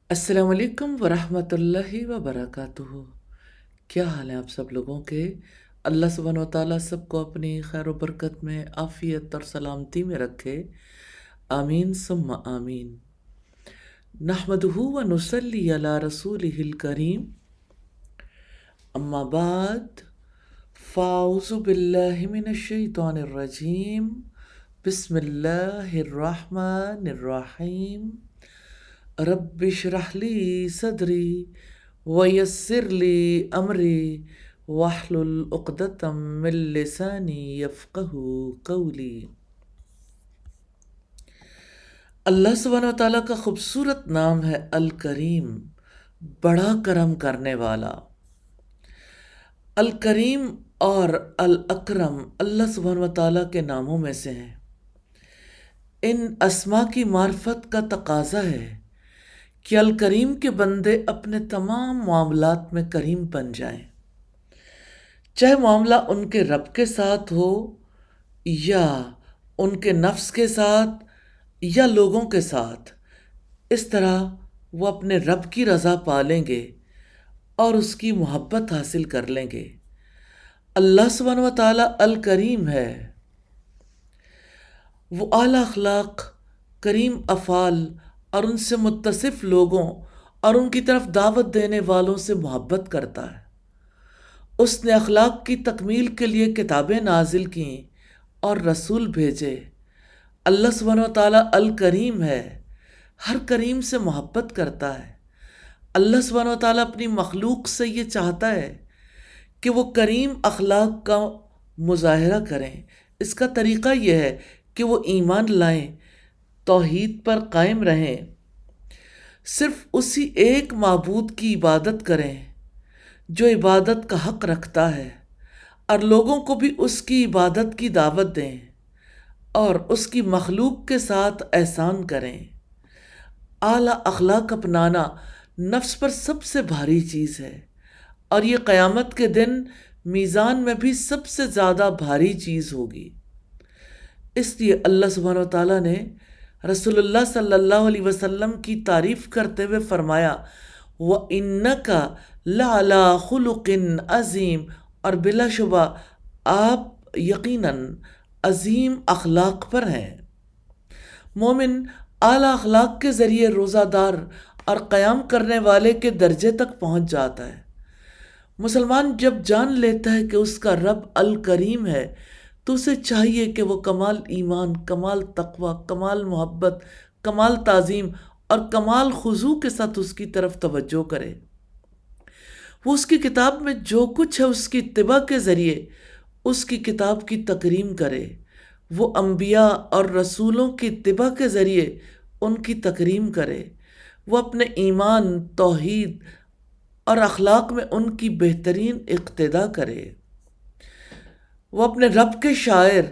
السلام علیکم ورحمۃ اللہ وبرکاتہ۔ کیا حال ہیں آپ سب لوگوں کے؟ اللہ سبحانہ و تعالیٰ سب کو اپنی خیر و برکت میں، عافیت اور سلامتی میں رکھے، آمین ثم آمین۔ نحمدہ و نصلی علی رسولہ الکریم، اما بعد فاعوذ باللہ من الشیطان الرجیم، بسم اللہ الرحمن الرحیم۔ رب اشرح لی صدری ویسر لی امری واحلل عقدۃ من لسانی یفقہوا قولی۔ اللہ سبحانہ و تعالیٰ کا خوبصورت نام ہے الکریم، بڑا کرم کرنے والا۔ الکریم اور الاکرم اللہ سبحانہ و تعالیٰ کے ناموں میں سے ہیں۔ ان اسما کی معرفت کا تقاضا ہے کہ الکریم کے بندے اپنے تمام معاملات میں کریم بن جائیں، چاہے معاملہ ان کے رب کے ساتھ ہو یا ان کے نفس کے ساتھ یا لوگوں کے ساتھ۔ اس طرح وہ اپنے رب کی رضا پالیں گے اور اس کی محبت حاصل کر لیں گے۔ اللہ سبحانہ و تعالیٰ الکریم ہے، وہ اعلیٰ اخلاق، کریم افعال اور ان سے متصف لوگوں اور ان کی طرف دعوت دینے والوں سے محبت کرتا ہے۔ اس نے اخلاق کی تکمیل کے لیے کتابیں نازل کیں اور رسول بھیجے۔ اللہ سبحانہ و تعالیٰ الکریم ہے، ہر کریم سے محبت کرتا ہے۔ اللہ سبحانہ و تعالیٰ اپنی مخلوق سے یہ چاہتا ہے کہ وہ کریم اخلاق کا مظاہرہ کریں۔ اس کا طریقہ یہ ہے کہ وہ ایمان لائیں، توحید پر قائم رہیں، صرف اسی ایک معبود کی عبادت کریں جو عبادت کا حق رکھتا ہے، اور لوگوں کو بھی اس کی عبادت کی دعوت دیں اور اس کی مخلوق کے ساتھ احسان کریں۔ اعلیٰ اخلاق اپنانا نفس پر سب سے بھاری چیز ہے، اور یہ قیامت کے دن میزان میں بھی سب سے زیادہ بھاری چیز ہوگی۔ اس لیے اللہ سبحانہ و تعالیٰ نے رسول اللہ صلی اللہ علیہ وسلم کی تعریف کرتے ہوئے فرمایا وَإِنَّكَ لَعَلَىٰ خُلُقٍ عظیم، اور بلا شبہ آپ یقیناً عظیم اخلاق پر ہیں۔ مومن اعلیٰ اخلاق کے ذریعے روزہ دار اور قیام کرنے والے کے درجے تک پہنچ جاتا ہے۔ مسلمان جب جان لیتا ہے کہ اس کا رب الکریم ہے تو اسے چاہیے کہ وہ کمال ایمان، کمال تقوی، کمال محبت، کمال تعظیم اور کمال خضوع کے ساتھ اس کی طرف توجہ کرے۔ وہ اس کی کتاب میں جو کچھ ہے اس کی اتباع کے ذریعے اس کی کتاب کی تکریم کرے۔ وہ انبیاء اور رسولوں کی اتباع کے ذریعے ان کی تکریم کرے۔ وہ اپنے ایمان، توحید اور اخلاق میں ان کی بہترین اقتداء کرے۔ وہ اپنے رب کے شاعر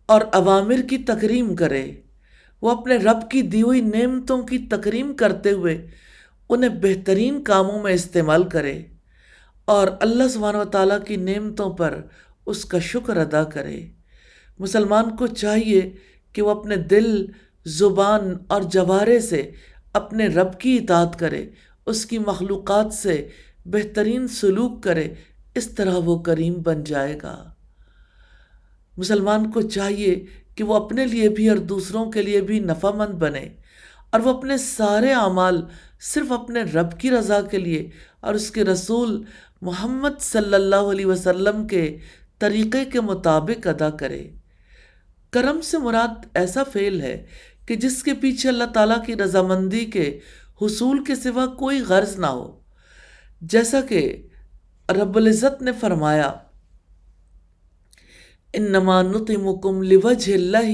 اور اوامر کی تکریم کرے۔ وہ اپنے رب کی دی ہوئی نعمتوں کی تکریم کرتے ہوئے انہیں بہترین کاموں میں استعمال کرے، اور اللہ سبحانہ و تعالیٰ کی نعمتوں پر اس کا شکر ادا کرے۔ مسلمان کو چاہیے کہ وہ اپنے دل، زبان اور جوارے سے اپنے رب کی اطاعت کرے، اس کی مخلوقات سے بہترین سلوک کرے، اس طرح وہ کریم بن جائے گا۔ مسلمان کو چاہیے کہ وہ اپنے لیے بھی اور دوسروں کے لیے بھی نفع مند بنے، اور وہ اپنے سارے اعمال صرف اپنے رب کی رضا کے لیے اور اس کے رسول محمد صلی اللہ علیہ وسلم کے طریقے کے مطابق ادا کرے۔ کرم سے مراد ایسا فعل ہے کہ جس کے پیچھے اللہ تعالیٰ کی رضامندی کے حصول کے سوا کوئی غرض نہ ہو، جیسا کہ رب العزت نے فرمایا انما نطعمکم لوجہ اللہ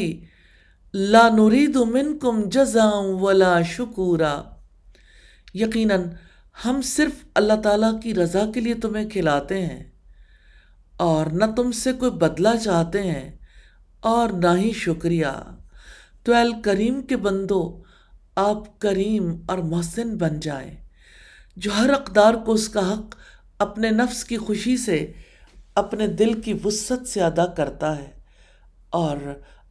لا نرید منکم جزاء ولا شکورا۔ یقیناً ہم صرف اللہ تعالیٰ کی رضا کے لیے تمہیں کھلاتے ہیں اور نہ تم سے کوئی بدلہ چاہتے ہیں اور نہ ہی شکریہ۔ تو اے الکریم کے بندو، آپ کریم اور محسن بن جائیں، جو ہر اقدار کو اس کا حق اپنے نفس کی خوشی سے، اپنے دل کی وسعت سے ادا کرتا ہے، اور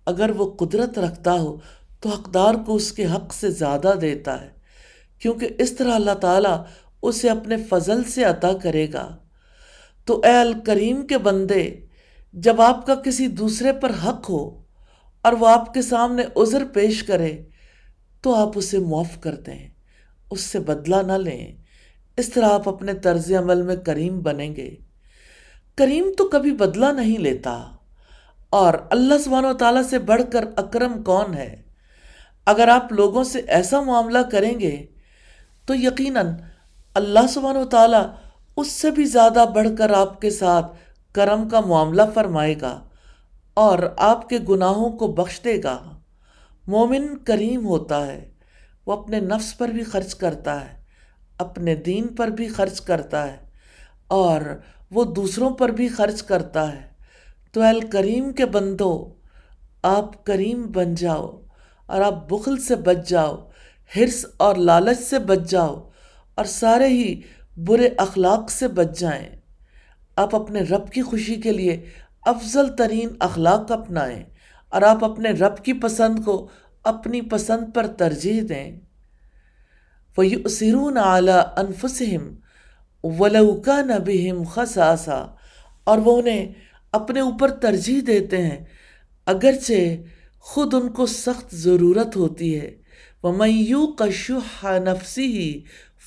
اگر وہ قدرت رکھتا ہو تو حقدار کو اس کے حق سے زیادہ دیتا ہے۔ کیونکہ اس طرح اللہ تعالیٰ اسے اپنے فضل سے عطا کرے گا۔ تو اے الکریم کے بندے، جب آپ کا کسی دوسرے پر حق ہو اور وہ آپ کے سامنے عذر پیش کرے تو آپ اسے معاف کر دیں، اس سے بدلہ نہ لیں۔ اس طرح آپ اپنے طرز عمل میں کریم بنیں گے۔ کریم تو کبھی بدلہ نہیں لیتا، اور اللہ سبحانہ و تعالیٰ سے بڑھ کر اکرم کون ہے؟ اگر آپ لوگوں سے ایسا معاملہ کریں گے تو یقیناً اللہ سبحانہ و تعالیٰ اس سے بھی زیادہ بڑھ کر آپ کے ساتھ کرم کا معاملہ فرمائے گا اور آپ کے گناہوں کو بخش دے گا۔ مومن کریم ہوتا ہے، وہ اپنے نفس پر بھی خرچ کرتا ہے، اپنے دین پر بھی خرچ کرتا ہے، اور وہ دوسروں پر بھی خرچ کرتا ہے۔ تو اے الکریم کے بندو، آپ کریم بن جاؤ اور آپ بخل سے بچ جاؤ، حرص اور لالچ سے بچ جاؤ، اور سارے ہی برے اخلاق سے بچ جائیں۔ آپ اپنے رب کی خوشی کے لیے افضل ترین اخلاق اپنائیں، اور آپ اپنے رب کی پسند کو اپنی پسند پر ترجیح دیں۔ وَيُؤْثِرُونَ عَلَىٰ أَنفُسِهِمْ وَلَوْ كَانَ بِهِمْ خَصَاصَةٌ، اور وہ انہیں اپنے اوپر ترجیح دیتے ہیں اگرچہ خود ان کو سخت ضرورت ہوتی ہے۔ وَمَن يُوقَ شُحَّ نَفْسِهِ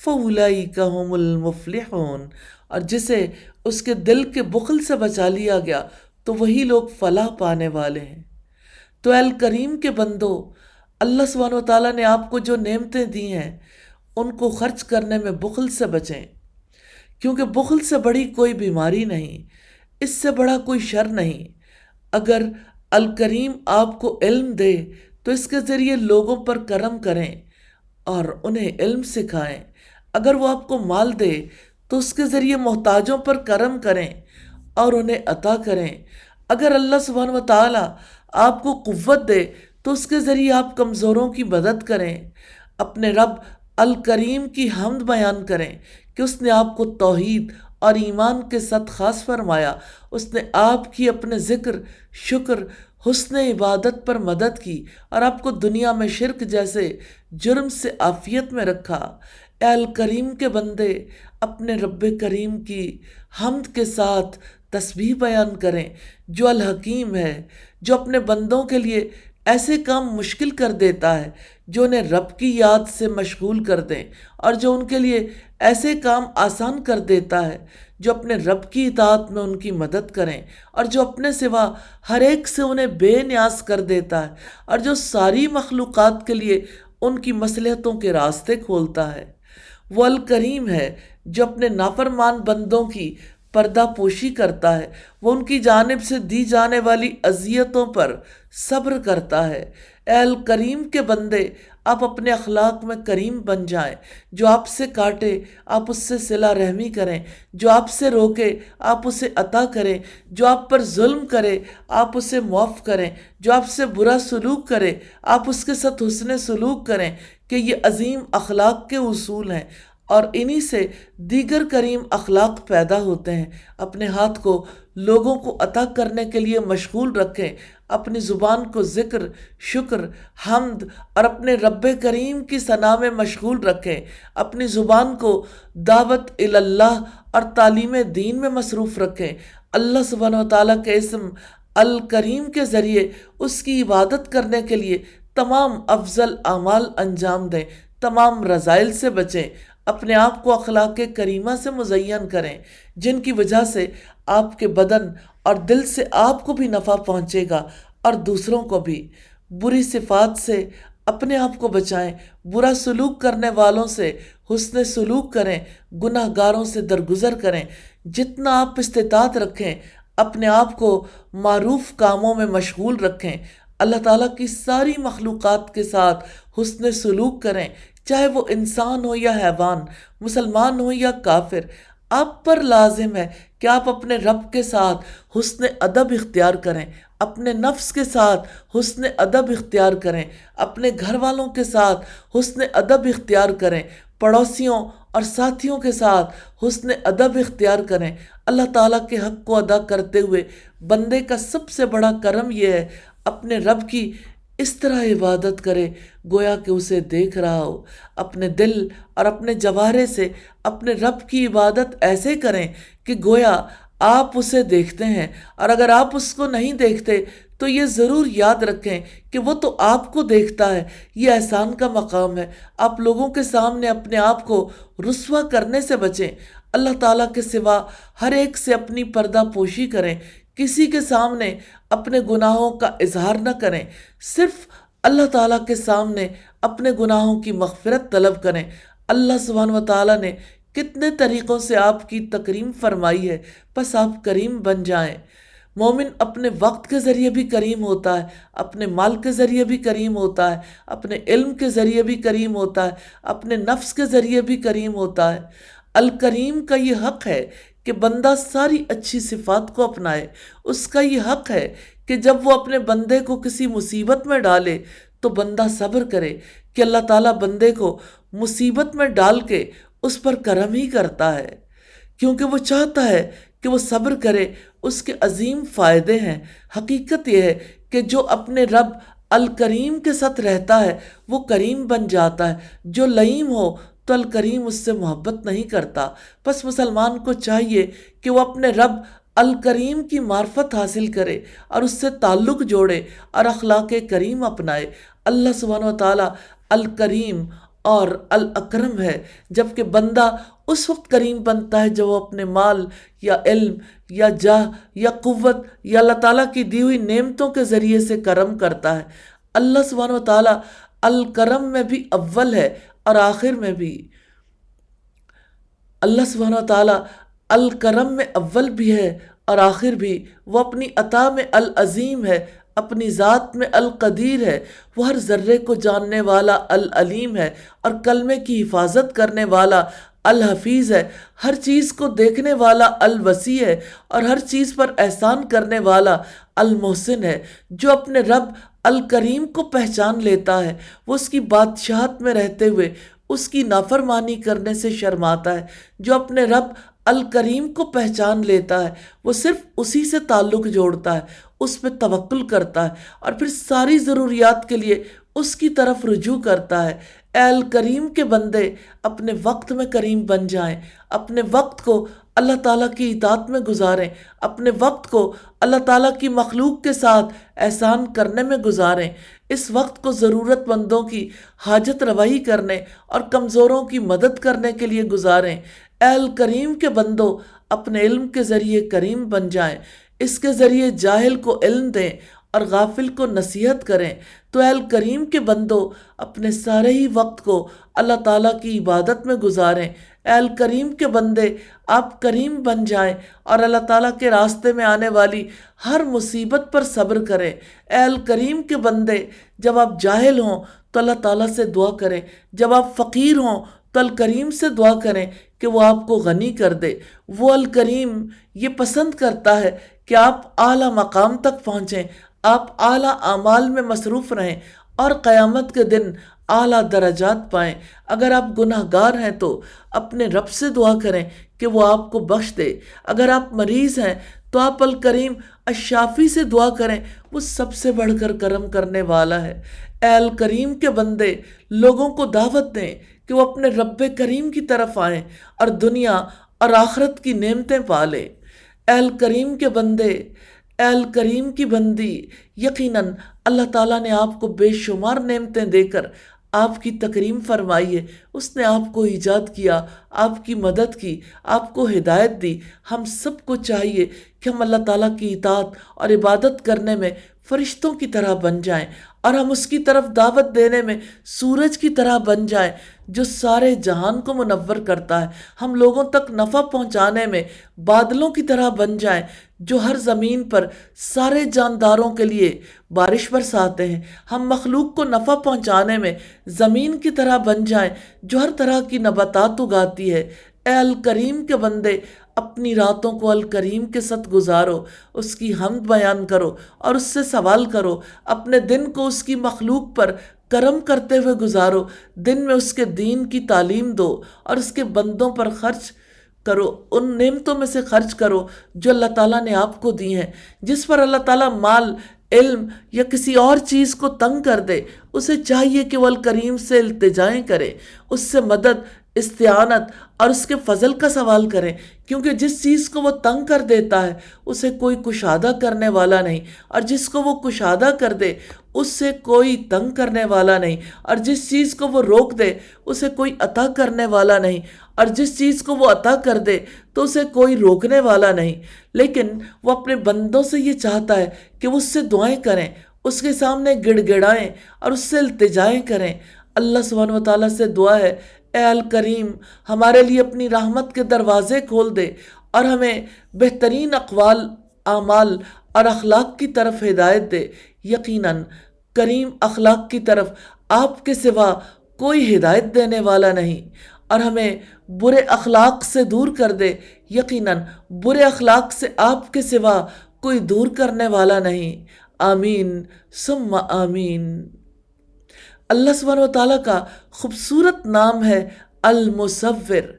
فَأُولَٰئِكَ هُمُ الْمُفْلِحُونَ، اور جسے اس کے دل کے بخل سے بچا لیا گیا تو وہی لوگ فلاح پانے والے ہیں۔ تو اے الکریم کے بندو، اللہ سبحانہ و تعالیٰ نے آپ کو جو نعمتیں دی ہیں ان کو خرچ کرنے میں بخل سے بچیں، کیونکہ بخل سے بڑی کوئی بیماری نہیں، اس سے بڑا کوئی شر نہیں۔ اگر الکریم آپ کو علم دے تو اس کے ذریعے لوگوں پر کرم کریں اور انہیں علم سکھائیں۔ اگر وہ آپ کو مال دے تو اس کے ذریعے محتاجوں پر کرم کریں اور انہیں عطا کریں۔ اگر اللہ سبحانہ و تعالیٰ آپ کو قوت دے تو اس کے ذریعے آپ کمزوروں کی مدد کریں۔ اپنے رب الکریم کی حمد بیان کریں کہ اس نے آپ کو توحید اور ایمان کے ساتھ خاص فرمایا، اس نے آپ کی اپنے ذکر، شکر، حسن عبادت پر مدد کی اور آپ کو دنیا میں شرک جیسے جرم سے عافیت میں رکھا۔ اے الکریم کے بندے، اپنے رب کریم کی حمد کے ساتھ تسبیح بیان کریں، جو الحکیم ہے، جو اپنے بندوں کے لیے ایسے کام مشکل کر دیتا ہے جو انہیں رب کی یاد سے مشغول کر دیں، اور جو ان کے لیے ایسے کام آسان کر دیتا ہے جو اپنے رب کی اطاعت میں ان کی مدد کریں، اور جو اپنے سوا ہر ایک سے انہیں بے نیاز کر دیتا ہے، اور جو ساری مخلوقات کے لیے ان کی مصلحتوں کے راستے کھولتا ہے۔ وہ الکریم ہے جو اپنے نافرمان بندوں کی پردہ پوشی کرتا ہے، وہ ان کی جانب سے دی جانے والی اذیتوں پر صبر کرتا ہے۔ اے الکریم کے بندے، آپ اپنے اخلاق میں کریم بن جائیں۔ جو آپ سے کاٹے آپ اس سے صلہ رحمی کریں، جو آپ سے روکے آپ اسے عطا کریں، جو آپ پر ظلم کرے آپ اسے معاف کریں، جو آپ سے برا سلوک کرے آپ اس کے ساتھ حسن سلوک کریں، کہ یہ عظیم اخلاق کے اصول ہیں، اور انہی سے دیگر کریم اخلاق پیدا ہوتے ہیں۔ اپنے ہاتھ کو لوگوں کو عطا کرنے کے لیے مشغول رکھیں، اپنی زبان کو ذکر، شکر، حمد اور اپنے رب کریم کی ثنا میں مشغول رکھیں، اپنی زبان کو دعوت اللہ اور تعلیم دین میں مصروف رکھیں۔ اللہ سبحانہ و تعالیٰ کے اسم الکریم کے ذریعے اس کی عبادت کرنے کے لیے تمام افضل اعمال انجام دیں، تمام رذائل سے بچیں، اپنے آپ کو اخلاق کریمہ سے مزین کریں، جن کی وجہ سے آپ کے بدن اور دل سے آپ کو بھی نفع پہنچے گا اور دوسروں کو بھی۔ بری صفات سے اپنے آپ کو بچائیں، برا سلوک کرنے والوں سے حسن سلوک کریں، گناہ گاروں سے درگزر کریں۔ جتنا آپ استطاعت رکھیں اپنے آپ کو معروف کاموں میں مشغول رکھیں، اللہ تعالیٰ کی ساری مخلوقات کے ساتھ حسن سلوک کریں، چاہے وہ انسان ہو یا حیوان، مسلمان ہو یا کافر۔ آپ پر لازم ہے کہ آپ اپنے رب کے ساتھ حسن ادب اختیار کریں، اپنے نفس کے ساتھ حسن ادب اختیار کریں، اپنے گھر والوں کے ساتھ حسن ادب اختیار کریں، پڑوسیوں اور ساتھیوں کے ساتھ حسن ادب اختیار کریں۔ اللہ تعالیٰ کے حق کو ادا کرتے ہوئے بندے کا سب سے بڑا کرم یہ ہے اپنے رب کی اس طرح عبادت کرے گویا کہ اسے دیکھ رہا ہو۔ اپنے دل اور اپنے جوارے سے اپنے رب کی عبادت ایسے کریں کہ گویا آپ اسے دیکھتے ہیں، اور اگر آپ اس کو نہیں دیکھتے تو یہ ضرور یاد رکھیں کہ وہ تو آپ کو دیکھتا ہے۔ یہ احسان کا مقام ہے۔ آپ لوگوں کے سامنے اپنے آپ کو رسوا کرنے سے بچیں۔ اللہ تعالیٰ کے سوا ہر ایک سے اپنی پردہ پوشی کریں، کسی کے سامنے اپنے گناہوں کا اظہار نہ کریں، صرف اللہ تعالیٰ کے سامنے اپنے گناہوں کی مغفرت طلب کریں۔ اللہ سبحانہ و تعالیٰ نے کتنے طریقوں سے آپ کی تکریم فرمائی ہے، بس آپ کریم بن جائیں۔ مومن اپنے وقت کے ذریعے بھی کریم ہوتا ہے، اپنے مال کے ذریعے بھی کریم ہوتا ہے، اپنے علم کے ذریعے بھی کریم ہوتا ہے، اپنے نفس کے ذریعے بھی کریم ہوتا ہے۔ الکریم کا یہ حق ہے کہ بندہ ساری اچھی صفات کو اپنائے۔ اس کا یہ حق ہے کہ جب وہ اپنے بندے کو کسی مصیبت میں ڈالے تو بندہ صبر کرے، کہ اللہ تعالیٰ بندے کو مصیبت میں ڈال کے اس پر کرم ہی کرتا ہے، کیونکہ وہ چاہتا ہے کہ وہ صبر کرے، اس کے عظیم فائدے ہیں۔ حقیقت یہ ہے کہ جو اپنے رب الکریم کے ساتھ رہتا ہے وہ کریم بن جاتا ہے۔ جو لئیم ہو تو الکریم اس سے محبت نہیں کرتا۔ بس مسلمان کو چاہیے کہ وہ اپنے رب الکریم کی معرفت حاصل کرے اور اس سے تعلق جوڑے اور اخلاق کریم اپنائے۔ اللہ سبحانہ و تعالیٰ الکریم اور الاکرم ہے، جبکہ بندہ اس وقت کریم بنتا ہے جب وہ اپنے مال یا علم یا جاہ یا قوت یا اللہ تعالیٰ کی دی ہوئی نعمتوں کے ذریعے سے کرم کرتا ہے۔ اللہ سبحانہ و تعالیٰ الکرم میں بھی اول ہے اور آخر میں بھی۔ اللہ سبحانہ و تعالیٰ الکرم میں اول بھی ہے اور آخر بھی۔ وہ اپنی عطا میں العظیم ہے، اپنی ذات میں القدیر ہے۔ وہ ہر ذرے کو جاننے والا العلیم ہے اور کلمے کی حفاظت کرنے والا الحفیظ ہے۔ ہر چیز کو دیکھنے والا الوسیع ہے اور ہر چیز پر احسان کرنے والا المحسن ہے۔ جو اپنے رب الکریم کو پہچان لیتا ہے وہ اس کی بادشاہت میں رہتے ہوئے اس کی نافرمانی کرنے سے شرماتا ہے۔ جو اپنے رب الکریم کو پہچان لیتا ہے وہ صرف اسی سے تعلق جوڑتا ہے، اس پہ توکل کرتا ہے اور پھر ساری ضروریات کے لیے اس کی طرف رجوع کرتا ہے۔ اے الکریم کے بندے، اپنے وقت میں کریم بن جائیں، اپنے وقت کو اللہ تعالیٰ کی اطاعت میں گزاریں، اپنے وقت کو اللہ تعالیٰ کی مخلوق کے ساتھ احسان کرنے میں گزاریں۔ اس وقت کو ضرورت مندوں کی حاجت روائی کرنے اور کمزوروں کی مدد کرنے کے لیے گزاریں۔ اے الکریم کے بندو، اپنے علم کے ذریعے کریم بن جائیں، اس کے ذریعے جاہل کو علم دیں اور غافل کو نصیحت کریں۔ تو اے الکریم کے بندو، اپنے سارے ہی وقت کو اللہ تعالیٰ کی عبادت میں گزاریں۔ اے الکریم کے بندے، آپ کریم بن جائیں اور اللہ تعالیٰ کے راستے میں آنے والی ہر مصیبت پر صبر کریں۔ اے الکریم کے بندے، جب آپ جاہل ہوں تو اللہ تعالیٰ سے دعا کریں، جب آپ فقیر ہوں تو الکریم سے دعا کریں کہ وہ آپ کو غنی کر دے۔ وہ الکریم یہ پسند کرتا ہے کہ آپ اعلیٰ مقام تک پہنچیں، آپ اعلیٰ اعمال میں مصروف رہیں اور قیامت کے دن اعلیٰ درجات پائیں۔ اگر آپ گناہ گار ہیں تو اپنے رب سے دعا کریں کہ وہ آپ کو بخش دے۔ اگر آپ مریض ہیں تو آپ الکریم الشافی سے دعا کریں، وہ سب سے بڑھ کر کرم کرنے والا ہے۔ اے الکریم کے بندے، لوگوں کو دعوت دیں کہ وہ اپنے رب کریم کی طرف آئیں اور دنیا اور آخرت کی نعمتیں پالیں۔ اے الکریم کے بندے، اے الکریم کی بندی، یقیناً اللہ تعالیٰ نے آپ کو بے شمار نعمتیں دے کر آپ کی تکریم فرمائی ہے۔ اس نے آپ کو ایجاد کیا، آپ کی مدد کی، آپ کو ہدایت دی۔ ہم سب کو چاہیے کہ ہم اللہ تعالیٰ کی اطاعت اور عبادت کرنے میں فرشتوں کی طرح بن جائیں اور ہم اس کی طرف دعوت دینے میں سورج کی طرح بن جائیں جو سارے جہان کو منور کرتا ہے۔ ہم لوگوں تک نفع پہنچانے میں بادلوں کی طرح بن جائیں جو ہر زمین پر سارے جانداروں کے لیے بارش برساتے ہیں۔ ہم مخلوق کو نفع پہنچانے میں زمین کی طرح بن جائیں جو ہر طرح کی نباتات اگاتی ہے۔ اے الکریم کے بندے، اپنی راتوں کو الکریم کے ساتھ گزارو، اس کی حمد بیان کرو اور اس سے سوال کرو۔ اپنے دن کو اس کی مخلوق پر کرم کرتے ہوئے گزارو۔ دن میں اس کے دین کی تعلیم دو اور اس کے بندوں پر خرچ کرو، ان نعمتوں میں سے خرچ کرو جو اللہ تعالیٰ نے آپ کو دی ہیں۔ جس پر اللہ تعالیٰ مال علم یا کسی اور چیز کو تنگ کر دے، اسے چاہیے کہ وہ الکریم سے التجائیں کرے، اس سے مدد، استعانت اور اس کے فضل کا سوال کریں، کیونکہ جس چیز کو وہ تنگ کر دیتا ہے اسے کوئی کشادہ کرنے والا نہیں، اور جس کو وہ کشادہ کر دے اس سے کوئی تنگ کرنے والا نہیں، اور جس چیز کو وہ روک دے اسے کوئی عطا کرنے والا نہیں، اور جس چیز کو وہ عطا کر دے تو اسے کوئی روکنے والا نہیں۔ لیکن وہ اپنے بندوں سے یہ چاہتا ہے کہ وہ اس سے دعائیں کریں، اس کے سامنے گڑ گڑائیں اور اس سے التجائیں کریں۔ اللہ سبحانہ و تعالیٰ سے دعا ہے، اے الکریم ہمارے لیے اپنی رحمت کے دروازے کھول دے اور ہمیں بہترین اقوال، اعمال اور اخلاق کی طرف ہدایت دے۔ یقیناً کریم اخلاق کی طرف آپ کے سوا کوئی ہدایت دینے والا نہیں، اور ہمیں برے اخلاق سے دور کر دے۔ یقیناً برے اخلاق سے آپ کے سوا کوئی دور کرنے والا نہیں۔ آمین ثم آمین۔ اللہ سبحانہ و تعالیٰ کا خوبصورت نام ہے المصور۔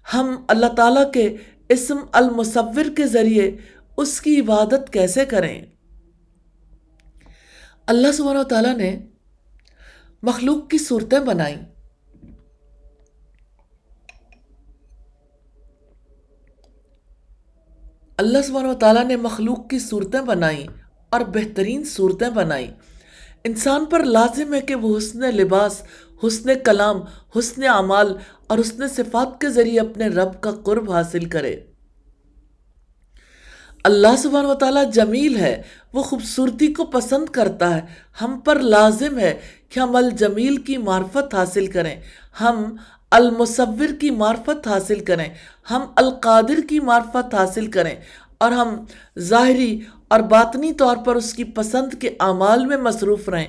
ہم اللہ تعالیٰ کے اسم المصور کے ذریعے اس کی عبادت کیسے کریں؟ اللہ سبحانہ و تعالیٰ نے مخلوق کی صورتیں بنائیں۔ اللہ سبحانہ و تعالیٰ نے مخلوق کی صورتیں بنائیں اور بہترین صورتیں بنائیں۔ انسان پر لازم ہے کہ وہ حسن لباس، حسن کلام، حسن اعمال اور حسن صفات کے ذریعے اپنے رب کا قرب حاصل کرے۔ اللہ سبحانہ و تعالیٰ جمیل ہے، وہ خوبصورتی کو پسند کرتا ہے۔ ہم پر لازم ہے کہ ہم الجمیل کی معرفت حاصل کریں، ہم المصور کی معرفت حاصل کریں، ہم القادر کی معرفت حاصل کریں، اور ہم ظاہری اور باطنی طور پر اس کی پسند کے اعمال میں مصروف رہیں۔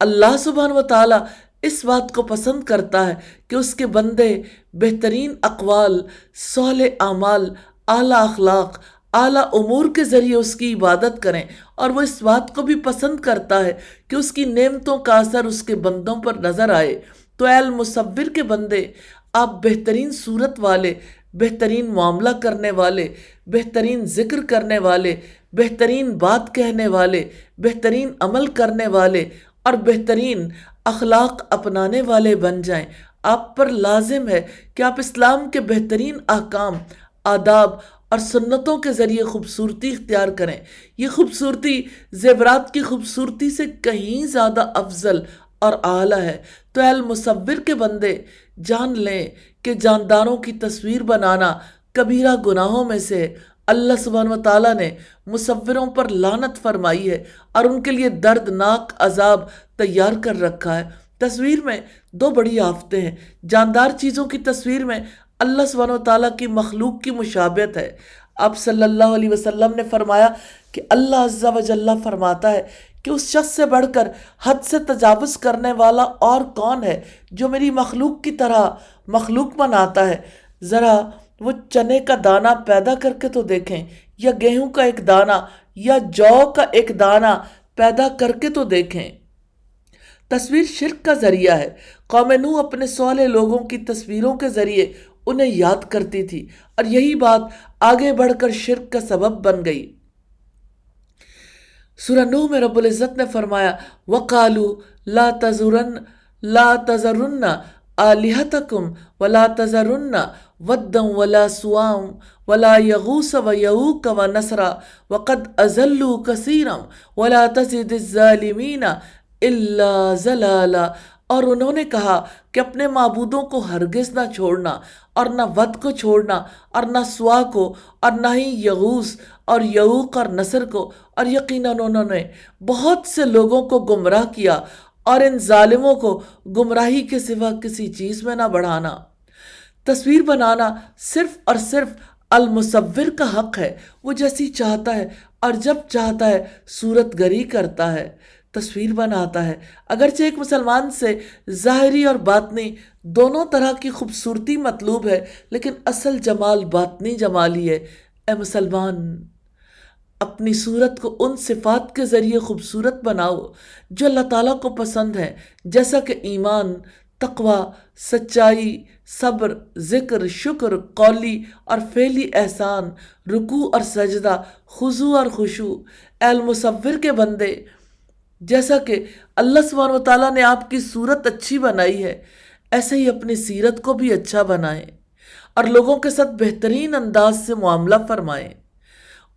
اللہ سبحانہ و تعالیٰ اس بات کو پسند کرتا ہے کہ اس کے بندے بہترین اقوال، صالح اعمال، اعلیٰ اخلاق، اعلیٰ امور کے ذریعے اس کی عبادت کریں، اور وہ اس بات کو بھی پسند کرتا ہے کہ اس کی نعمتوں کا اثر اس کے بندوں پر نظر آئے۔ تو اے المصور کے بندے، آپ بہترین صورت والے، بہترین معاملہ کرنے والے، بہترین ذکر کرنے والے، بہترین بات کہنے والے، بہترین عمل کرنے والے اور بہترین اخلاق اپنانے والے بن جائیں۔ آپ پر لازم ہے کہ آپ اسلام کے بہترین احکام، آداب اور سنتوں کے ذریعے خوبصورتی اختیار کریں۔ یہ خوبصورتی زیورات کی خوبصورتی سے کہیں زیادہ افضل اور اعلیٰ ہے۔ تو اے المصور کے بندے، جان لیں کہ جانداروں کی تصویر بنانا کبیرہ گناہوں میں سے ہے۔ اللہ سبحانہ و تعالیٰ نے مصوروں پر لعنت فرمائی ہے اور ان کے لیے دردناک عذاب تیار کر رکھا ہے۔ تصویر میں دو بڑی آفتیں ہیں۔ جاندار چیزوں کی تصویر میں اللہ سبحانہ و تعالیٰ کی مخلوق کی مشابہت ہے۔ آپ صلی اللہ علیہ وسلم نے فرمایا کہ اللہ عز و جل فرماتا ہے کہ اس شخص سے بڑھ کر حد سے تجاوز کرنے والا اور کون ہے جو میری مخلوق کی طرح مخلوق بناتا ہے۔ ذرا وہ چنے کا دانہ پیدا کر کے تو دیکھیں، یا گیہوں کا ایک دانہ یا جو کا ایک دانہ پیدا کر کے تو دیکھیں۔ تصویر شرک کا ذریعہ ہے۔ قوم نوح اپنے صالح لوگوں کی تصویروں کے ذریعے انہیں یاد کرتی تھی، اور یہی بات آگے بڑھ کر شرک کا سبب بن گئی۔ سورہ نوح میں رب العزت نے فرمایا وَقَالُوا لَا تَذَرُنَّ آلِهَتَكُمْ وَلَا تَذَرُنَّ وَدًّا وَلَا سُوَاعًا وَلَا يَغُوثَ وَيَعُوقَ وَنَسْرًا وَقَدْ أَضَلُّوا كَثِيرًا وَلَا تَزِدِ الظَّالِمِينَ إِلَّا ضَلَالًا۔ اور انہوں نے کہا کہ اپنے معبودوں کو ہرگز نہ چھوڑنا، اور نہ ود کو چھوڑنا، اور نہ سوا کو، اور نہ ہی یغوث اور یعوق اور نصر کو، اور یقیناً انہوں نے بہت سے لوگوں کو گمراہ کیا، اور ان ظالموں کو گمراہی کے سوا کسی چیز میں نہ بڑھانا۔ تصویر بنانا صرف اور صرف المصور کا حق ہے۔ وہ جیسی چاہتا ہے اور جب چاہتا ہے صورت گری کرتا ہے، تصویر بناتا ہے۔ اگرچہ ایک مسلمان سے ظاہری اور باطنی دونوں طرح کی خوبصورتی مطلوب ہے، لیکن اصل جمال باطنی جمال ہی ہے۔ اے مسلمان، اپنی صورت کو ان صفات کے ذریعے خوبصورت بناؤ جو اللہ تعالیٰ کو پسند ہیں، جیسا کہ ایمان، تقوی، سچائی، صبر، ذکر، شکر، قولی اور فعلی احسان، رکوع اور سجدہ، خضوع اور خشوع۔ اے المصور کے بندے، جیسا کہ اللہ سبحانہ و تعالیٰ نے آپ کی صورت اچھی بنائی ہے، ایسے ہی اپنی سیرت کو بھی اچھا بنائیں اور لوگوں کے ساتھ بہترین انداز سے معاملہ فرمائیں۔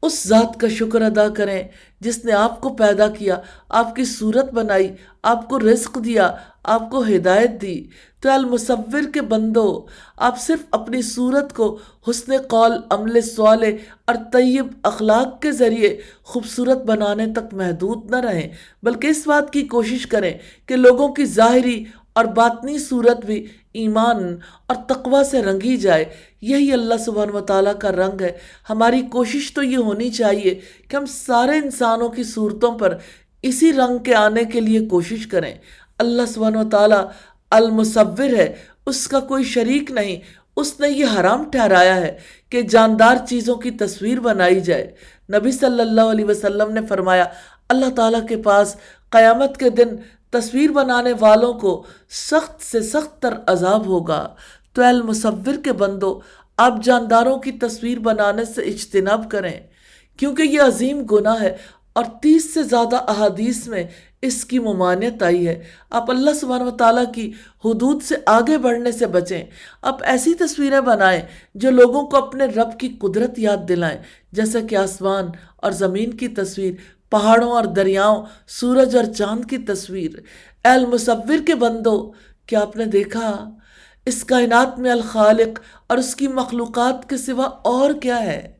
اس ذات کا شکر ادا کریں جس نے آپ کو پیدا کیا، آپ کی صورت بنائی، آپ کو رزق دیا، آپ کو ہدایت دی۔ تو المصور کے بندو، آپ صرف اپنی صورت کو حسن قول، عمل صالح اور طیب اخلاق کے ذریعے خوبصورت بنانے تک محدود نہ رہیں، بلکہ اس بات کی کوشش کریں کہ لوگوں کی ظاہری اور باطنی صورت بھی ایمان اور تقوی سے رنگی جائے۔ یہی اللہ سبحانہ و تعالیٰ کا رنگ ہے۔ ہماری کوشش تو یہ ہونی چاہیے کہ ہم سارے انسانوں کی صورتوں پر اسی رنگ کے آنے کے لیے کوشش کریں۔ اللہ سبحانہ و تعالیٰ المصور ہے، اس کا کوئی شریک نہیں۔ اس نے یہ حرام ٹھہرایا ہے کہ جاندار چیزوں کی تصویر بنائی جائے۔ نبی صلی اللہ علیہ وسلم نے فرمایا، اللہ تعالیٰ کے پاس قیامت کے دن تصویر بنانے والوں کو سخت سے سخت تر عذاب ہوگا۔ تو اے المصور کے بندو، آپ جانداروں کی تصویر بنانے سے اجتناب کریں، کیونکہ یہ عظیم گناہ ہے اور 30 سے زیادہ احادیث میں اس کی ممانعت آئی ہے۔ آپ اللہ سبحانہ و تعالیٰ کی حدود سے آگے بڑھنے سے بچیں۔ آپ ایسی تصویریں بنائیں جو لوگوں کو اپنے رب کی قدرت یاد دلائیں، جیسا کہ آسمان اور زمین کی تصویر، پہاڑوں اور دریاؤں، سورج اور چاند کی تصویر۔ اے المصور کے بندو، کیا آپ نے دیکھا اس کائنات میں الخالق اور اس کی مخلوقات کے سوا اور کیا ہے؟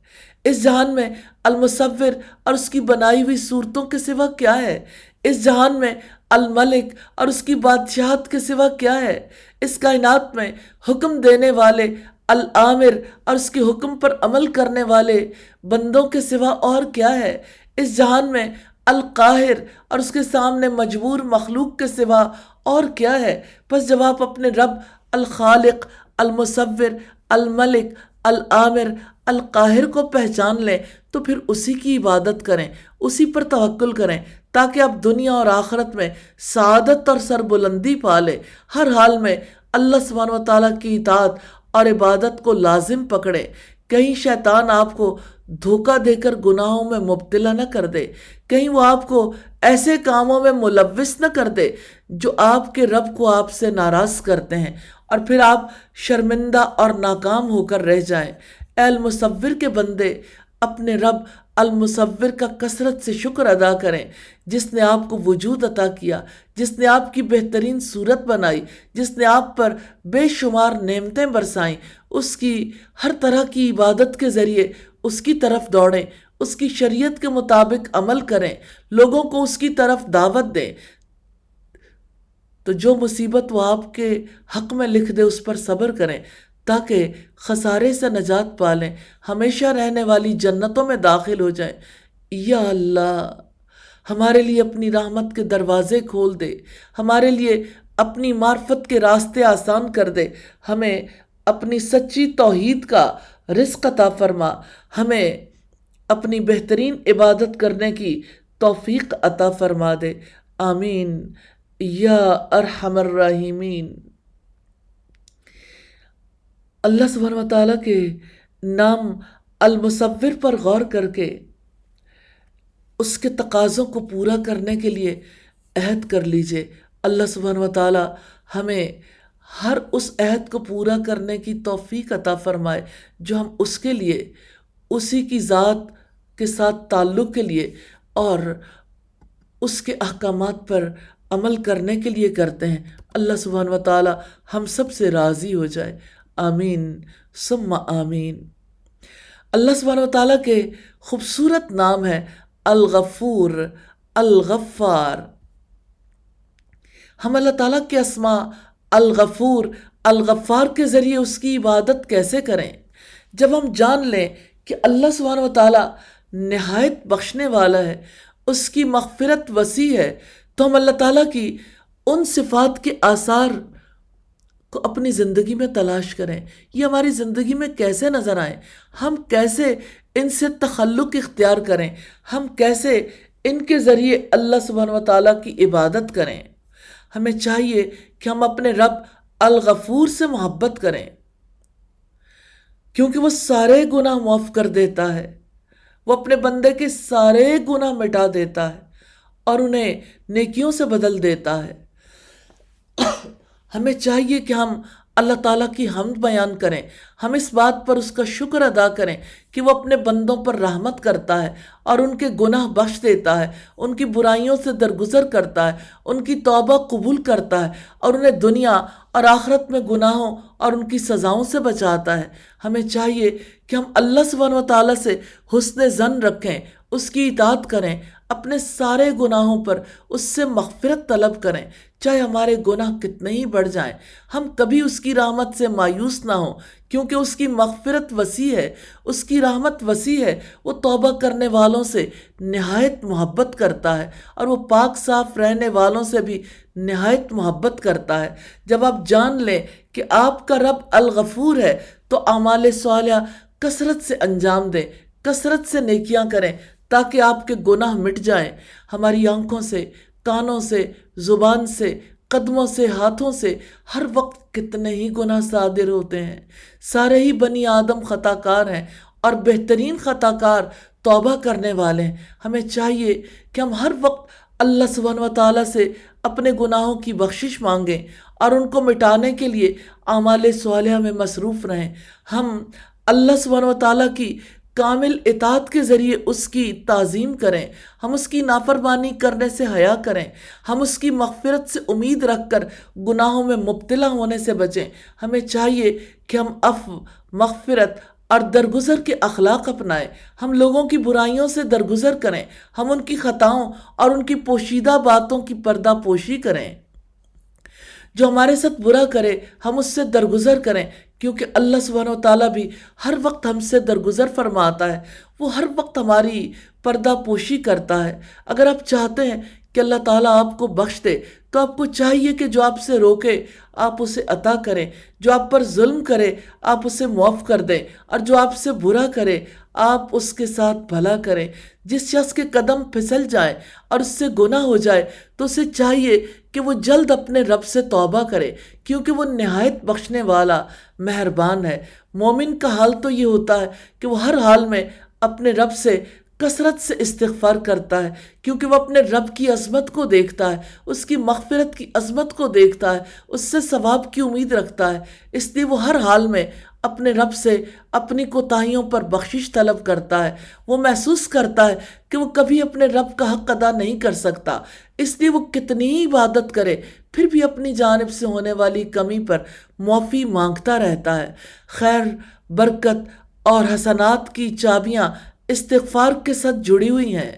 اس جہان میں المصور اور اس کی بنائی ہوئی صورتوں کے سوا کیا ہے؟ اس جہان میں الملک اور اس کی بادشاہت کے سوا کیا ہے؟ اس کائنات میں حکم دینے والے العامر اور اس کے حکم پر عمل کرنے والے بندوں کے سوا اور کیا ہے؟ اس جہان میں القاہر اور اس کے سامنے مجبور مخلوق کے سوا اور کیا ہے؟ بس جب آپ اپنے رب الخالق، المصور، الملک، العامر، القاہر کو پہچان لیں تو پھر اسی کی عبادت کریں، اسی پر توکل کریں، تاکہ آپ دنیا اور آخرت میں سعادت اور سربلندی پا لیں۔ ہر حال میں اللہ سبحانہ و تعالیٰ کی اطاعت اور عبادت کو لازم پکڑیں۔ کہیں شیطان آپ کو دھوکہ دے کر گناہوں میں مبتلا نہ کر دے، کہیں وہ آپ کو ایسے کاموں میں ملوث نہ کر دے جو آپ کے رب کو آپ سے ناراض کرتے ہیں اور پھر آپ شرمندہ اور ناکام ہو کر رہ جائیں۔ اے المصور کے بندے، اپنے رب المصور کا کثرت سے شکر ادا کریں، جس نے آپ کو وجود عطا کیا، جس نے آپ کی بہترین صورت بنائی، جس نے آپ پر بے شمار نعمتیں برسائیں۔ اس کی ہر طرح کی عبادت کے ذریعے اس کی طرف دوڑیں، اس کی شریعت کے مطابق عمل کریں، لوگوں کو اس کی طرف دعوت دیں۔ تو جو مصیبت وہ آپ کے حق میں لکھ دے اس پر صبر کریں، تاکہ خسارے سے نجات پالیں، ہمیشہ رہنے والی جنتوں میں داخل ہو جائیں۔ یا اللہ، ہمارے لیے اپنی رحمت کے دروازے کھول دے، ہمارے لیے اپنی معرفت کے راستے آسان کر دے، ہمیں اپنی سچی توحید کا رزق عطا فرما، ہمیں اپنی بہترین عبادت کرنے کی توفیق عطا فرما دے۔ آمین یا ارحم الراحمین۔ اللہ سبحانہ و تعالیٰ کے نام المصور پر غور کر کے اس کے تقاضوں کو پورا کرنے کے لیے عہد کر لیجئے۔ اللہ سبحانہ و تعالیٰ ہمیں ہر اس عہد کو پورا کرنے کی توفیق عطا فرمائے جو ہم اس کے لیے، اسی کی ذات کے ساتھ تعلق کے لیے اور اس کے احکامات پر عمل کرنے کے لیے کرتے ہیں۔ اللہ سبحانہ و تعالیٰ ہم سب سے راضی ہو جائے۔ آمین ثم آمین۔ اللہ سبحانہ و تعالیٰ کے خوبصورت نام ہے الغفور، الغفار۔ ہم اللہ تعالیٰ کے اسماء الغفور، الغفار کے ذریعے اس کی عبادت کیسے کریں؟ جب ہم جان لیں کہ اللہ سبحانہ و تعالیٰ نہایت بخشنے والا ہے، اس کی مغفرت وسیع ہے، تو ہم اللہ تعالیٰ کی ان صفات کے آثار کو اپنی زندگی میں تلاش کریں۔ یہ ہماری زندگی میں کیسے نظر آئیں، ہم کیسے ان سے تخلق اختیار کریں، ہم کیسے ان کے ذریعے اللہ سبحانہ و تعالیٰ کی عبادت کریں۔ ہمیں چاہیے کہ ہم اپنے رب الغفور سے محبت کریں، کیونکہ وہ سارے گناہ معاف کر دیتا ہے، وہ اپنے بندے کے سارے گناہ مٹا دیتا ہے اور انہیں نیکیوں سے بدل دیتا ہے۔ ہمیں چاہیے کہ ہم اللہ تعالیٰ کی حمد بیان کریں، ہم اس بات پر اس کا شکر ادا کریں کہ وہ اپنے بندوں پر رحمت کرتا ہے اور ان کے گناہ بخش دیتا ہے، ان کی برائیوں سے درگزر کرتا ہے، ان کی توبہ قبول کرتا ہے اور انہیں دنیا اور آخرت میں گناہوں اور ان کی سزاؤں سے بچاتا ہے۔ ہمیں چاہیے کہ ہم اللہ سبحانہ و تعالیٰ سے حسن ظن رکھیں، اس کی اطاعت کریں، اپنے سارے گناہوں پر اس سے مغفرت طلب کریں، چاہے ہمارے گناہ کتنے ہی بڑھ جائیں۔ ہم کبھی اس کی رحمت سے مایوس نہ ہوں، کیونکہ اس کی مغفرت وسیع ہے، اس کی رحمت وسیع ہے۔ وہ توبہ کرنے والوں سے نہایت محبت کرتا ہے اور وہ پاک صاف رہنے والوں سے بھی نہایت محبت کرتا ہے۔ جب آپ جان لیں کہ آپ کا رب الغفور ہے تو اعمال صالحہ کثرت سے انجام دیں، کثرت سے نیکیاں کریں تاکہ آپ کے گناہ مٹ جائیں۔ ہماری آنکھوں سے، کانوں سے، زبان سے، قدموں سے، ہاتھوں سے ہر وقت کتنے ہی گناہ صادر ہوتے ہیں۔ سارے ہی بنی آدم خطا کار ہیں اور بہترین خطا کار توبہ کرنے والے ہیں۔ ہمیں چاہیے کہ ہم ہر وقت اللہ سبحانہ و تعالیٰ سے اپنے گناہوں کی بخشش مانگیں اور ان کو مٹانے کے لیے اعمال صالحہ میں مصروف رہیں۔ ہم اللہ سبحانہ و تعالیٰ کی کامل اطاعت کے ذریعے اس کی تعظیم کریں، ہم اس کی نافرمانی کرنے سے حیا کریں، ہم اس کی مغفرت سے امید رکھ کر گناہوں میں مبتلا ہونے سے بچیں۔ ہمیں چاہیے کہ ہم عفو، مغفرت اور درگزر کے اخلاق اپنائیں، ہم لوگوں کی برائیوں سے درگزر کریں، ہم ان کی خطاؤں اور ان کی پوشیدہ باتوں کی پردہ پوشی کریں۔ جو ہمارے ساتھ برا کرے ہم اس سے درگزر کریں، کیونکہ اللہ سبحانہ و تعالیٰ بھی ہر وقت ہم سے درگزر فرماتا ہے، وہ ہر وقت ہماری پردہ پوشی کرتا ہے۔ اگر آپ چاہتے ہیں کہ اللہ تعالیٰ آپ کو بخش دے تو آپ کو چاہیے کہ جو آپ سے روکے آپ اسے عطا کریں، جو آپ پر ظلم کرے آپ اسے معاف کر دیں، اور جو آپ سے برا کرے آپ اس کے ساتھ بھلا کریں۔ جس شخص کے قدم پھسل جائیں اور اس سے گناہ ہو جائے تو اسے چاہیے کہ وہ جلد اپنے رب سے توبہ کرے، کیونکہ وہ نہایت بخشنے والا مہربان ہے۔ مومن کا حال تو یہ ہوتا ہے کہ وہ ہر حال میں اپنے رب سے کثرت سے استغفار کرتا ہے، کیونکہ وہ اپنے رب کی عظمت کو دیکھتا ہے، اس کی مغفرت کی عظمت کو دیکھتا ہے، اس سے ثواب کی امید رکھتا ہے۔ اس لیے وہ ہر حال میں اپنے رب سے اپنی کوتاہیوں پر بخشش طلب کرتا ہے۔ وہ محسوس کرتا ہے کہ وہ کبھی اپنے رب کا حق ادا نہیں کر سکتا، اس لیے وہ کتنی ہی عبادت کرے پھر بھی اپنی جانب سے ہونے والی کمی پر معافی مانگتا رہتا ہے۔ خیر، برکت اور حسنات کی چابیاں استغفار کے ساتھ جڑی ہوئی ہیں۔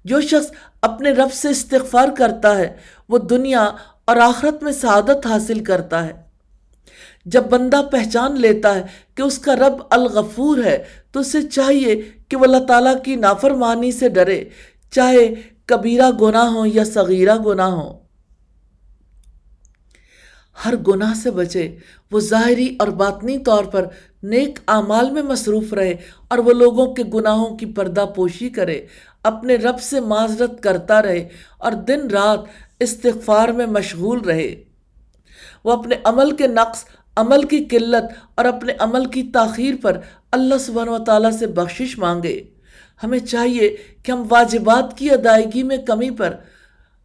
جو شخص اپنے رب سے استغفار کرتا ہے وہ دنیا اور آخرت میں سعادت حاصل کرتا ہے۔ جب بندہ پہچان لیتا ہے کہ اس کا رب الغفور ہے تو اسے چاہیے کہ وہ اللہ تعالیٰ کی نافرمانی سے ڈرے، چاہے کبیرہ گناہ ہو یا صغیرہ گناہ ہو۔ ہر گناہ سے بچے، وہ ظاہری اور باطنی طور پر نیک اعمال میں مصروف رہے اور وہ لوگوں کے گناہوں کی پردہ پوشی کرے، اپنے رب سے معذرت کرتا رہے اور دن رات استغفار میں مشغول رہے۔ وہ اپنے عمل کے نقص، عمل کی قلت اور اپنے عمل کی تاخیر پر اللہ سبحانہ و تعالیٰ سے بخشش مانگے۔ ہمیں چاہیے کہ ہم واجبات کی ادائیگی میں کمی پر،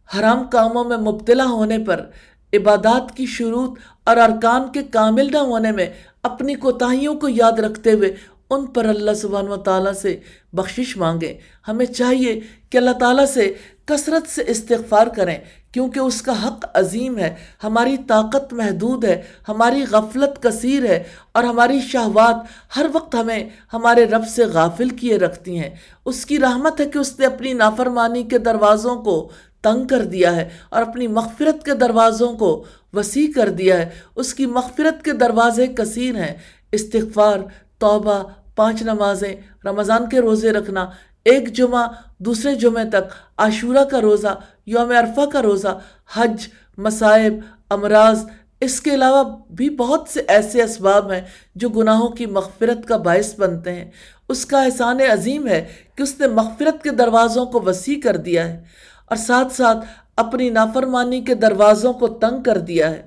حرام کاموں میں مبتلا ہونے پر، عبادات کی شروط اور ارکان کے کامل نہ ہونے میں اپنی کوتاہیوں کو یاد رکھتے ہوئے ان پر اللہ سبحانہ و تعالیٰ سے بخشش مانگیں۔ ہمیں چاہیے کہ اللہ تعالیٰ سے کثرت سے استغفار کریں، کیونکہ اس کا حق عظیم ہے، ہماری طاقت محدود ہے، ہماری غفلت کثیر ہے اور ہماری شہوات ہر وقت ہمیں ہمارے رب سے غافل کیے رکھتی ہیں۔ اس کی رحمت ہے کہ اس نے اپنی نافرمانی کے دروازوں کو تنگ کر دیا ہے اور اپنی مغفرت کے دروازوں کو وسیع کر دیا ہے۔ اس کی مغفرت کے دروازے کثیر ہیں۔ استغفار، توبہ، 5 نمازیں، رمضان کے روزے رکھنا، ایک جمعہ دوسرے جمعے تک، عاشورہ کا روزہ، یوم عرفہ کا روزہ، حج، مصائب، امراض، اس کے علاوہ بھی بہت سے ایسے اسباب ہیں جو گناہوں کی مغفرت کا باعث بنتے ہیں۔ اس کا احسان عظیم ہے کہ اس نے مغفرت کے دروازوں کو وسیع کر دیا ہے اور ساتھ ساتھ اپنی نافرمانی کے دروازوں کو تنگ کر دیا ہے۔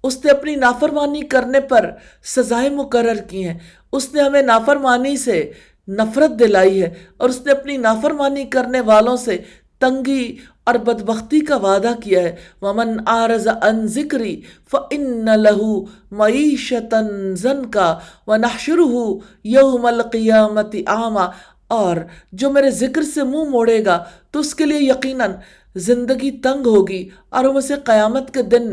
اس نے اپنی نافرمانی کرنے پر سزائیں مقرر کی ہیں۔ اس نے ہمیں نافرمانی سے نفرت دلائی ہے اور اس نے اپنی نافرمانی کرنے والوں سے تنگی اور بدبختی کا وعدہ کیا ہے۔ وَمَنْ أَعْرَضَ عَنْ ذِكْرِي فَإِنَّ لَهُ مَعِيشَةً ضَنْكًا وَنَحْشُرُهُ يَوْمَ الْقِيَامَةِ أَعْمَىٰ، اور جو میرے ذکر سے منہ موڑے گا تو اس کے لیے یقیناً زندگی تنگ ہوگی، اور ہم اسے قیامت کے دن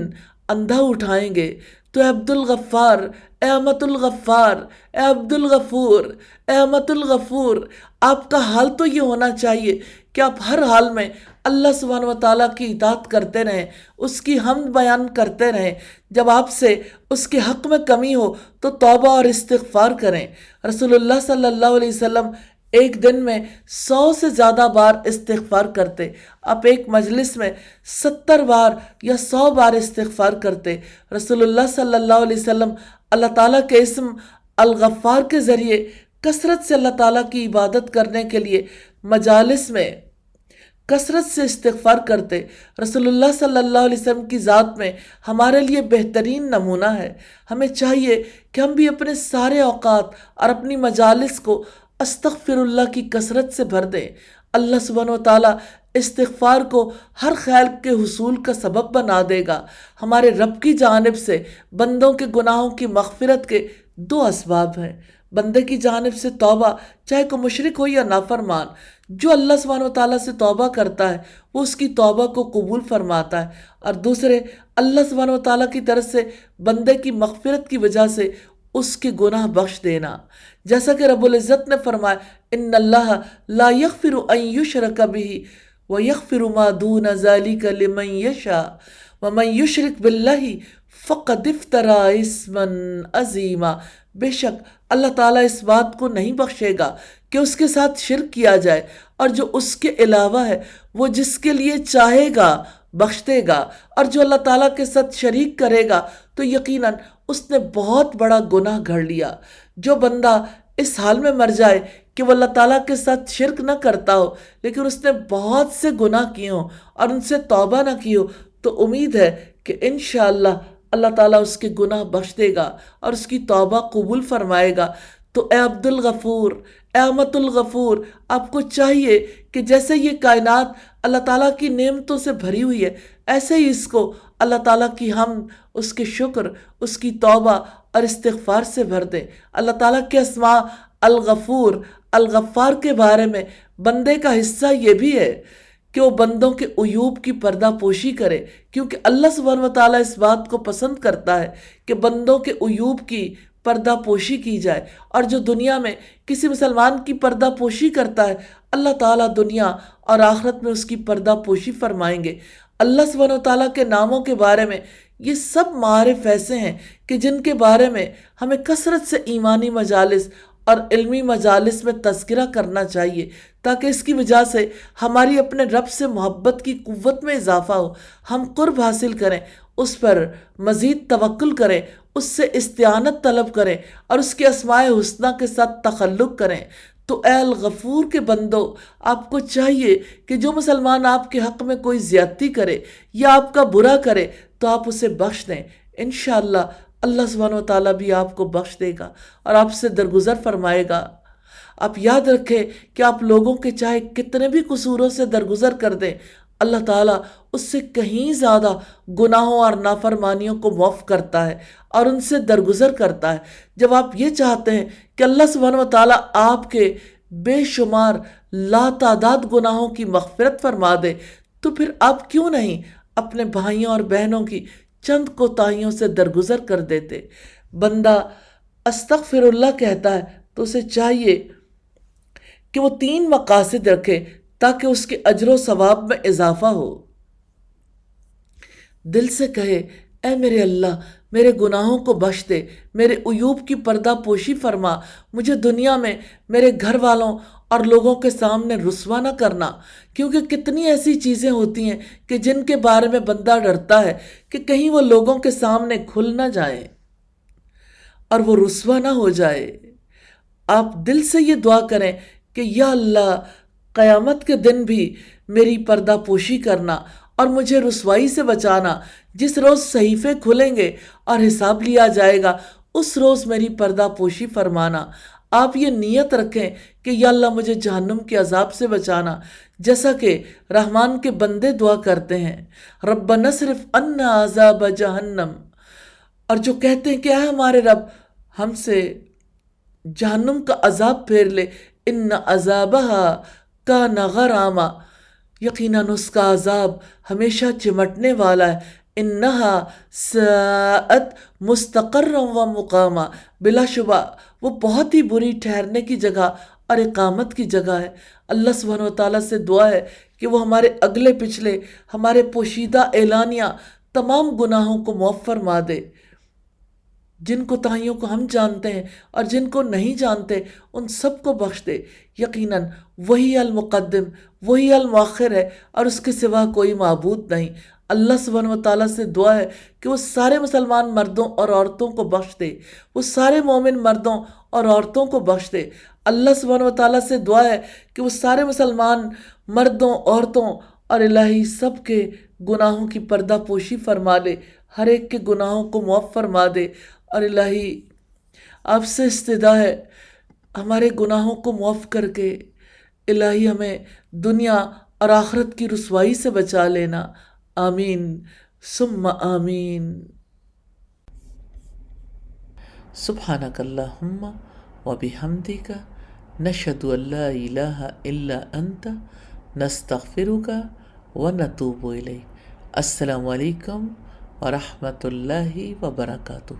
اندھا اٹھائیں گے۔ تو اے عبد الغفار، اے امت الغفار، اے عبد الغفور، اے امت الغفور، آپ کا حال تو یہ ہونا چاہیے کہ آپ ہر حال میں اللہ سبحانہ و تعالیٰ کی اطاعت کرتے رہیں، اس کی حمد بیان کرتے رہیں۔ جب آپ سے اس کے حق میں کمی ہو تو توبہ اور استغفار کریں۔ رسول اللہ صلی اللہ علیہ وسلم ایک دن میں 100 سے زیادہ بار استغفار کرتے۔ آپ ایک مجلس میں 70 بار یا 100 بار استغفار کرتے۔ رسول اللہ صلی اللہ علیہ وسلم اللہ تعالیٰ کے اسم الغفار کے ذریعے کثرت سے اللہ تعالیٰ کی عبادت کرنے کے لیے مجالس میں کثرت سے استغفار کرتے۔ رسول اللہ صلی اللہ علیہ وسلم کی ذات میں ہمارے لیے بہترین نمونہ ہے۔ ہمیں چاہیے کہ ہم بھی اپنے سارے اوقات اور اپنی مجالس کو استغفر اللہ کی کثرت سے بھر دیں۔ اللہ سبحانہ و تعالیٰ استغفار کو ہر خیر کے حصول کا سبب بنا دے گا۔ ہمارے رب کی جانب سے بندوں کے گناہوں کی مغفرت کے 2 اسباب ہیں۔ بندے کی جانب سے توبہ، چاہے کوئی مشرک ہو یا نافرمان، جو اللہ سبحانہ و تعالیٰ سے توبہ کرتا ہے وہ اس کی توبہ کو قبول فرماتا ہے، اور دوسرے اللہ سبحانہ و تعالیٰ کی طرف سے بندے کی مغفرت کی وجہ سے اس کے گناہ بخش دینا۔ جیسا کہ رب العزت نے فرمایا ان اللہ لا یغفر ان یشرک بہ ویغفر ما دون ذلک لمن یشاء ومن یشرک باللہ فقد افتری اسما عظیما۔ بے شک اللہ تعالیٰ اس بات کو نہیں بخشے گا کہ اس کے ساتھ شرک کیا جائے، اور جو اس کے علاوہ ہے وہ جس کے لیے چاہے گا بخش دے گا، اور جو اللہ تعالیٰ کے ساتھ شریک کرے گا تو یقیناً اس نے بہت بڑا گناہ گھڑ لیا۔ جو بندہ اس حال میں مر جائے کہ وہ اللہ تعالیٰ کے ساتھ شرک نہ کرتا ہو لیکن اس نے بہت سے گناہ کیے ہوں اور ان سے توبہ نہ کی ہو، تو امید ہے کہ انشاءاللہ اللہ تعالیٰ اس کے گناہ بخش دے گا اور اس کی توبہ قبول فرمائے گا۔ تو اے عبد الغفور، اے امت الغفور، آپ کو چاہیے کہ جیسے یہ کائنات اللہ تعالیٰ کی نعمتوں سے بھری ہوئی ہے، ایسے ہی اس کو اللہ تعالیٰ کی حمد، اس کے شکر، اس کی توبہ اور استغفار سے بھر دیں۔ اللہ تعالیٰ کے اسماء الغفور، الغفار کے بارے میں بندے کا حصہ یہ بھی ہے کہ وہ بندوں کے عیوب کی پردہ پوشی کرے، کیونکہ اللہ سبحانہ و تعالیٰ اس بات کو پسند کرتا ہے کہ بندوں کے عیوب کی پردہ پوشی کی جائے، اور جو دنیا میں کسی مسلمان کی پردہ پوشی کرتا ہے اللہ تعالیٰ دنیا اور آخرت میں اس کی پردہ پوشی فرمائیں گے۔ اللہ سبحانہ و تعالیٰ کے ناموں کے بارے میں یہ سب معارف ایسے ہیں کہ جن کے بارے میں ہمیں کثرت سے ایمانی مجالس اور علمی مجالس میں تذکرہ کرنا چاہیے، تاکہ اس کی وجہ سے ہماری اپنے رب سے محبت کی قوت میں اضافہ ہو، ہم قرب حاصل کریں، اس پر مزید توکل کریں، اس سے استعانت طلب کریں اور اس کے اسماء حسنہ کے ساتھ تخلق کریں۔ تو اے الغفور کے بندو، آپ کو چاہیے کہ جو مسلمان آپ کے حق میں کوئی زیادتی کرے یا آپ کا برا کرے تو آپ اسے بخش دیں۔ انشاءاللہ اللہ سبحانہ و تعالیٰ بھی آپ کو بخش دے گا اور آپ سے درگزر فرمائے گا۔ آپ یاد رکھیں کہ آپ لوگوں کے چاہے کتنے بھی قصوروں سے درگزر کر دیں، اللہ تعالیٰ اس سے کہیں زیادہ گناہوں اور نافرمانیوں کو معاف کرتا ہے اور ان سے درگزر کرتا ہے۔ جب آپ یہ چاہتے ہیں کہ اللہ سبحانہ و تعالیٰ آپ کے بے شمار لا تعداد گناہوں کی مغفرت فرما دے، تو پھر آپ کیوں نہیں اپنے بھائیوں اور بہنوں کی چند کوتاہیوں سے درگزر کر دیتے؟ بندہ استغفر اللہ کہتا ہے تو اسے چاہیے کہ وہ 3 مقاصد رکھے تاکہ اس کے اجر و ثواب میں اضافہ ہو۔ دل سے کہے اے میرے اللہ، میرے گناہوں کو بخش دے، میرے عیوب کی پردہ پوشی فرما، مجھے دنیا میں میرے گھر والوں اور لوگوں کے سامنے رسوا نہ کرنا، کیونکہ کتنی ایسی چیزیں ہوتی ہیں کہ جن کے بارے میں بندہ ڈرتا ہے کہ کہیں وہ لوگوں کے سامنے کھل نہ جائیں اور وہ رسوا نہ ہو جائے۔ آپ دل سے یہ دعا کریں کہ یا اللہ، قیامت کے دن بھی میری پردہ پوشی کرنا اور مجھے رسوائی سے بچانا۔ جس روز صحیفے کھلیں گے اور حساب لیا جائے گا اس روز میری پردہ پوشی فرمانا۔ آپ یہ نیت رکھیں کہ یا اللہ مجھے جہنم کے عذاب سے بچانا، جیسا کہ رحمان کے بندے دعا کرتے ہیں ربنا اصرف عنا عذاب جہنم، اور جو کہتے ہیں کہ اے ہمارے رب ہم سے جہنم کا عذاب پھیر لے، ان عذابہا کان غراما، یقیناً اس کا عذاب ہمیشہ چمٹنے والا ہے، انہا ساءت مستقرا و مقاما، بلا شبہ وہ بہت ہی بری ٹھہرنے کی جگہ اور اقامت کی جگہ ہے۔ اللہ سبحانہ وتعالیٰ سے دعا ہے کہ وہ ہمارے اگلے پچھلے، ہمارے پوشیدہ اعلانیہ تمام گناہوں کو معاف فرما دے، جن کوتاہیوں کو ہم جانتے ہیں اور جن کو نہیں جانتے ان سب کو بخش دے۔ یقیناً وہی المقدم، وہی المؤخر ہے اور اس کے سوا کوئی معبود نہیں۔ اللہ سبحانہ وتعالیٰ سے دعا ہے کہ وہ سارے مسلمان مردوں اور عورتوں کو بخش دے، وہ سارے مومن مردوں اور عورتوں کو بخش دے۔ اللہ سبحانہ وتعالیٰ سے دعا ہے کہ وہ سارے مسلمان مردوں، عورتوں اور الہی سب کے گناہوں کی پردہ پوشی فرما لے، ہر ایک کے گناہوں کو معاف فرما دے، اور الہی آپ سے استدعا ہے ہمارے گناہوں کو معاف کر کے الہی ہمیں دنیا اور آخرت کی رسوائی سے بچا لینا، آمین ثم آمین۔ سبحانک اللہم وبحمدک نشہد ان لا الہ الا انت نستغفرک ونتوب الیک۔ السلام علیکم ورحمۃ اللہ وبرکاتہ۔